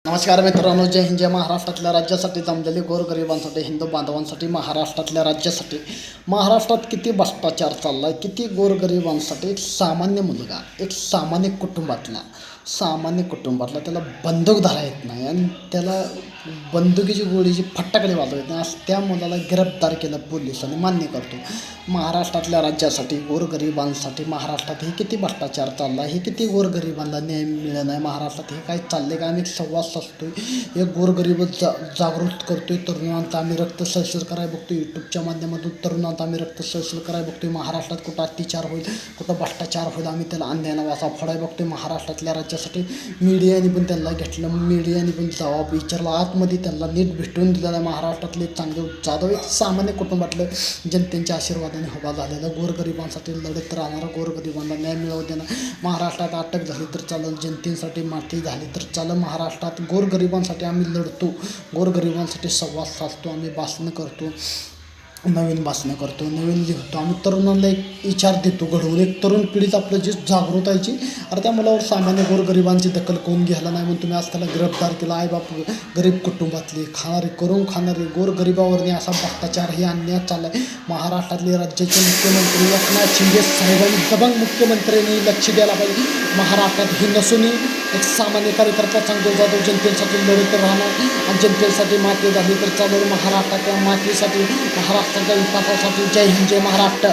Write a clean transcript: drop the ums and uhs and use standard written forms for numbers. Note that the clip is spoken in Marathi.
नमस्कार मित्रांनो, जय हिंद. जय महाराष्ट्रातल्या राज्यासाठी जमलेले गोरगरिबांसाठी, हिंदू बांधवांसाठी, महाराष्ट्रातल्या राज्यासाठी महाराष्ट्रात किती भ्रष्टाचार चालला आहे, किती गोरगरिबांसाठी एक सामान्य मुलगा, एक सामान्य कुटुंबातला त्याला बंदूक धरा येत नाही आणि त्याला बंदुकीची गोळीची फटाकडे वाजवत येत नाही, असं त्या मुलाला गिरफ्तार केलं पोलिसांनी. मान्य करतो, महाराष्ट्रातल्या राज्यासाठी गोरगरिबांसाठी महाराष्ट्रात हे किती भ्रष्टाचार चालला आहे, हे किती गोरगरिबांना न्याय मिळत नाही, महाराष्ट्रात हे काय चालले का. आम्ही एक संवाद साधतोय, एक गोरगरीब जागृत करतोय, तरुणांचा आम्ही रक्त सळसळ करायला बघतोय. यूट्यूबच्या माध्यमातून तरुणांचा आम्ही रक्त सळसळ करायला बघतोय. महाराष्ट्रात कुठं अत्याचार होईल, कुठं भ्रष्टाचार होईल, आम्ही त्याला अन्यायानं वासा फोडायला बघतोय. महाराष्ट्रातल्या राज्यासाठी मीडियाने पण त्यांना घेतलं, मीडियाने पण जबाब विचारला, आतमध्ये त्यांना नीट भेटून दिलेलं आहे. महाराष्ट्रातले चांगले जाधव एक सामान्य कुटुंबातलं जनतेच्या आशीर्वादाने उभा झालेलं, गोरगरिबांसाठी लढत राहणारा, गोरगरिबांना न्याय मिळवू देणार. महाराष्ट्रात अटक झाली तर चालेल, जनतेसाठी माती झाली तर चालेल. महाराष्ट्रात गोरगरिबांसाठी आम्ही लढतो, गोरगरिबांसाठी संवाद साधतो, आम्ही भाषणं करतो, नवीन भाषणं करतो, नवीन लिहितो. आम्ही तरुणांना एक विचार देतो घडवून, एक तरुण पिढीत आपलं जी जागृत आहे, अरे त्या मुलावर सामान्य गोरगरिबांची दखल कोण घ्यायला नाही म्हणून तुम्ही आज त्याला गिरफ्तार केला. आईबाप गरीब कुटुंबातले करून खाणारे गोरगरिबावरने असा भ्रष्टाचार, हे अन्याय चालला आहे. महाराष्ट्रातले राज्याचे मुख्यमंत्री एकनाथ शिंदे साहेबांनी, दबंग मुख्यमंत्र्यांनी लक्ष द्यायला पाहिजे. महाराष्ट्रात ही नसून एक सामान्य कार्यकर्ता चांगले जाधव जनतेसाठी लढत राहणार आणि जनतेसाठी माती झाली तर चालेल. महाराष्ट्राच्या मातीसाठी, महाराष्ट्राच्या विकासासाठी. जय हिंद, जय महाराष्ट्र.